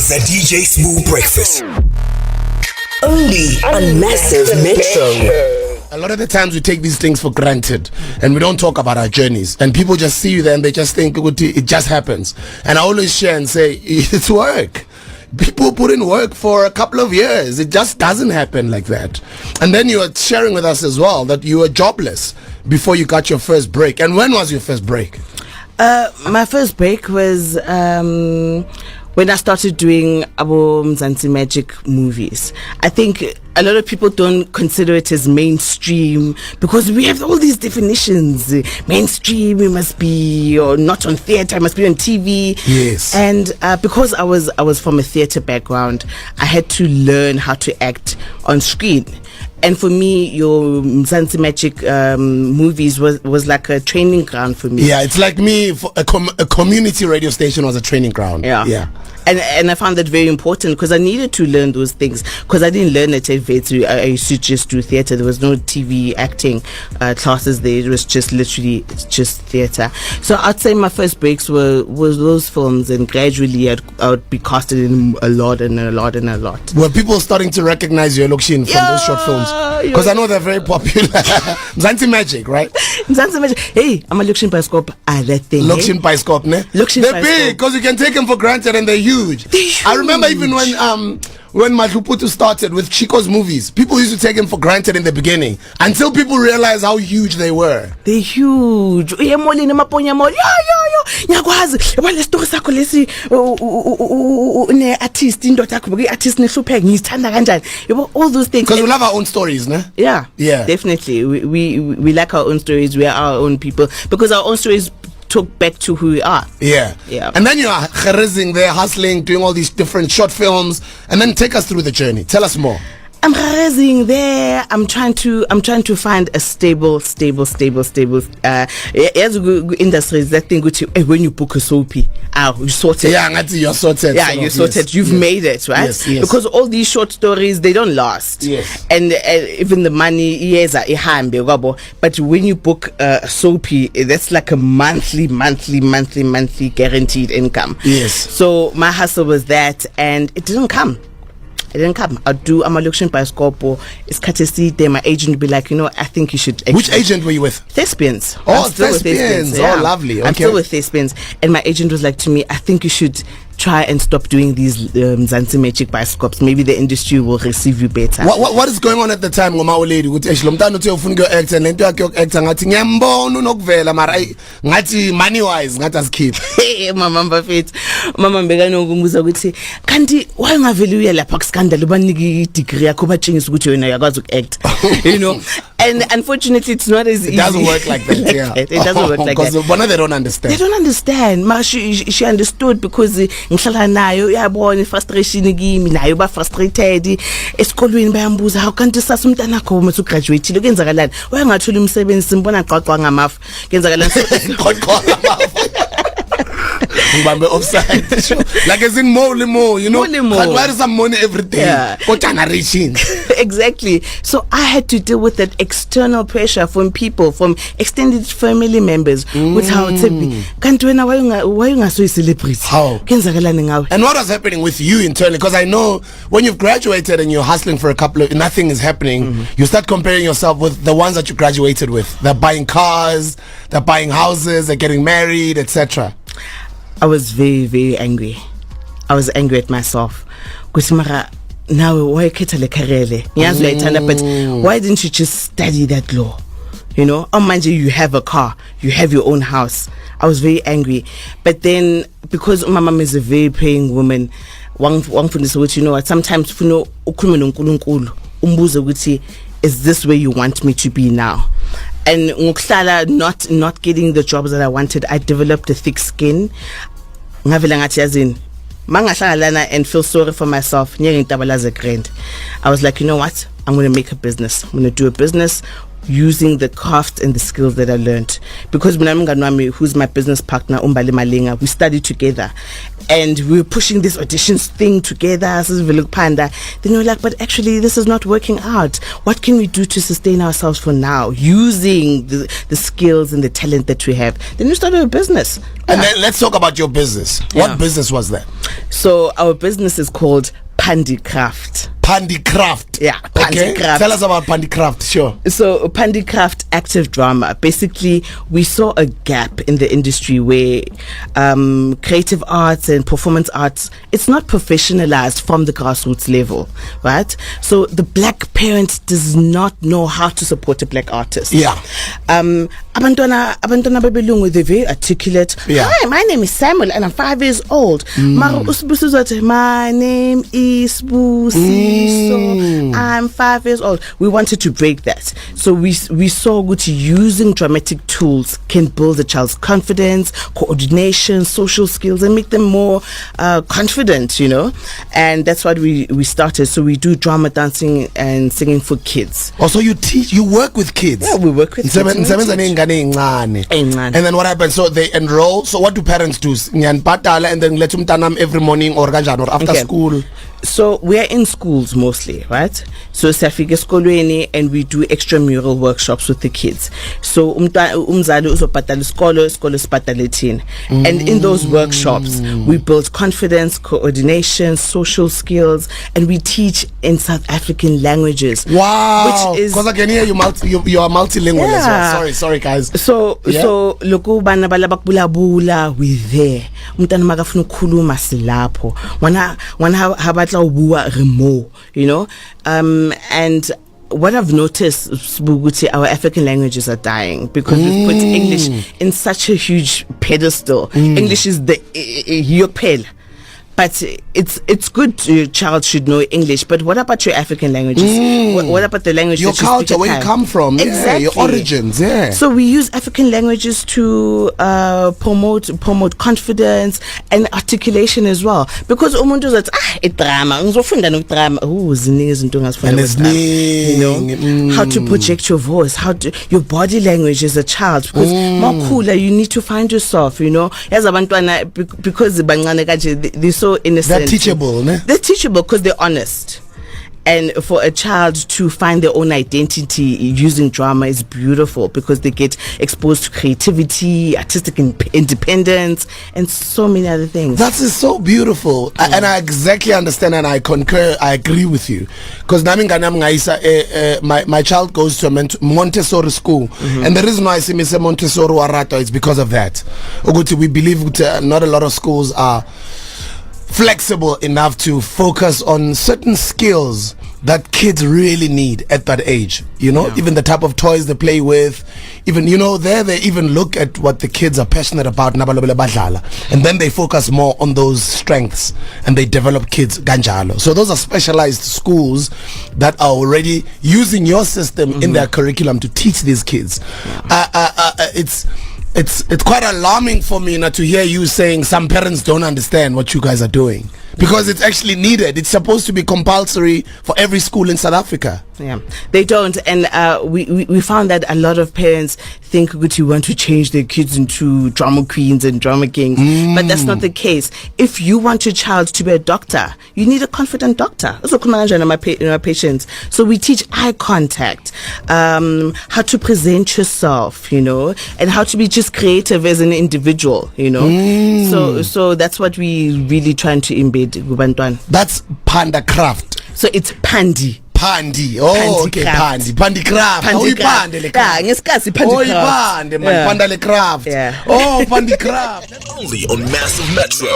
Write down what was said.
The DJ Smooth Breakfast. Only on Massive Metro. A lot of the times we take these things for granted and we don't talk about our journeys, and people just see you there and they just think it just happens. And I always share and say it's work. People put in work for a couple of years. It just doesn't happen like that. And then you are sharing with us as well that you were jobless before you got your first break. And when was your first break? My first break was when I started doing Abo Mzansi Magic movies. I think a lot of people don't consider it as mainstream because we have all these definitions. Mainstream, it must be or not on theatre, it must be on TV. Yes. And because I was from a theatre background, I had to learn how to act on screen. And for me, your Mzansi Magic movies was like a training ground for me. Yeah, it's like me, a community radio station was a training ground. Yeah. And I found that very important because I needed to learn those things because I didn't learn it at VETU. I used to just do theatre. There was no TV acting classes there. It was just literally just theatre. So I'd say my first breaks was those films, and gradually I would be casted in a lot. Were people starting to recognize your Lokshin from those short films? Because I know they're very popular. Mzansi Magic, right? Mzansi Magic. Hey, I'm a Lokshin Bioscope. That thing. Lokshin Bioscope, ne? They're big because you can take them for granted and they're huge. I remember even when Madluputu started with Chico's movies, people used to take them for granted in the beginning until people realized how huge they were. They're huge. All those things. Because we love our own stories, ne? Yeah, definitely. We like our own stories. We are our own people because our own stories talk back to who we are. Yeah. And then you are kharizing there, hustling, doing all these different short films, and then take us through the journey. Tell us more. I'm raising there. I'm trying to find a stable industries that thing which when you book a soapy, you sorted. You're sorted. You're sorted. You've made it, right? Yes. Because all these short stories, they don't last. Yes. And even the money, but when you book a soapy, that's like a monthly guaranteed income. Yes. So my hustle was that, and it didn't come. I'm a Lokshin Bioscope. It's Katesi. My agent would be like, I think you should. Which agent were you with? Thespians. Thespians. Yeah. Oh, lovely. Okay. I'm still with Thespians. And my agent was like to me, I think you should try and stop doing these Mzansi Magic Bioscopes. Maybe the industry will receive you better. What is going on at the time? Lady, money wise, keep. Hey, Mama Fit. Mama Begano Gumuza would say, Kandi, why am I value la Pax scandal? Degree, act. And unfortunately, it's not as easy. It doesn't work like that. It doesn't work like that. Because they don't understand. They don't understand. Ma, she understood because ngihlala nayo yabona frustration kimi nayo ba frustrated esikolweni bayambuza how kanti sasa umntana akho uma ugraduate lokuyenzakalani wayengathola umsebenzi simbona qwaqwa ngamafu kuyenzakalani qwaqwa ngamafu ngibambe offside like as in more, but some money every day for generation. Exactly. So I had to deal with that external pressure from people, from extended family members, with how it's can't why you so celebrity. How? And what was happening with you internally? Because I know when you've graduated and you're hustling for nothing is happening, you start comparing yourself with the ones that you graduated with. They're buying cars, they're buying houses, they're getting married, etc. I was very, very angry. I was angry at myself. Now why but why didn't you just study that law? Mind you have a car, you have your own house. I was very angry. But then because my mom is a very praying woman, sometimes is this where you want me to be now? And not getting the jobs that I wanted, I developed a thick skin. And feel sorry for myself. I was like, you know what? I'm going to make a business. I'm going to do a business. using the craft and the skills that I learned. Because Mnamnganwami, who's my business partner, Umbali Malinga, we studied together. And we were pushing this auditions thing together. Then we were like, but actually this is not working out. What can we do to sustain ourselves for now, using the skills and the talent that we have? Then we started a business. And then let's talk about your business. What business was that? So our business is called Phandicraft. Phandicraft. Yeah, Phandicraft. Okay. Tell us about Phandicraft, sure. So Phandicraft active drama. Basically, we saw a gap in the industry where creative arts and performance arts, it's not professionalized from the grassroots level, right? So the black parent does not know how to support a black artist. Yeah. Abantwana babelungu, they're very articulate. Yeah. Hi, my name is Samuel and I'm 5 years old. Mara usibusiso zathi, my name is Busi. So I'm 5 years old. We wanted to break that. So we saw good using dramatic tools can build a child's confidence, coordination, social skills, and make them more confident, you know. And that's what we started. So we do drama, dancing, and singing for kids. Also, you work with kids. Yeah, we work with kids. And then what happens? So they enroll. So what do parents do? And then let them every morning or after school. So we are in schools mostly, right? So siyafika esikolweni and we do extramural workshops with the kids. So umzali uzobhadala isikolo sibhadale thina. And in those workshops we build confidence, coordination, social skills, and we teach in South African languages. Wow. Which is, because I can hear you are multilingual as well. Sorry guys. So loko bana balabakbula we there. Umntana makafuna ukukhuluma silapho. Wana remo, you know, and what I've noticed, our African languages are dying because we've put English in such a huge pedestal. English is the yopel. But it's good your child should know English. But what about your African languages? What about the language your that you culture, speak where you come from? Exactly. Yeah, your origins. Yeah. So we use African languages to promote confidence and articulation as well. Because umuntu uzathi drama ngizofunda nokudrama. Ziningi izinto ongazifunda. You know how to project your voice, your body language as a child. Because makhula, you need to find yourself. You know, as abantwana because bancane kanje they're so innocent. They're teachable, ne? They're teachable because they're honest. And for a child to find their own identity using drama is beautiful because they get exposed to creativity, artistic independence, and so many other things. That is so beautiful. And I exactly understand and I concur, I agree with you. Because my child goes to a Montessori school. And the reason why I say Montessori Warato is because of that. We believe not a lot of schools are flexible enough to focus on certain skills that kids really need at that age, you know. Even the type of toys they play with, even, you know, they even look at what the kids are passionate about, and then they focus more on those strengths and they develop kids ganjalo. So those are specialized schools that are already using your system in their curriculum to teach these kids. It's quite alarming for me to hear you saying some parents don't understand what you guys are doing, because it's actually needed. It's supposed to be compulsory for every school in South Africa. Yeah, they don't, and we found that a lot of parents think that you want to change their kids into drama queens and drama kings, but that's not the case. If you want your child to be a doctor, you need a confident doctor. Also, my patients. So we teach eye contact, how to present yourself, you know, and how to be just creative as an individual, you know. So that's what we really trying to embed. That's Phandicraft. So it's Phandi. Phandi. Oh, okay, Phandi. Phandicraft. Yeah, ngesikhathi Phandicraft. Phandicraft. Yeah. Oh, Phandicraft. Only on Massive Metro.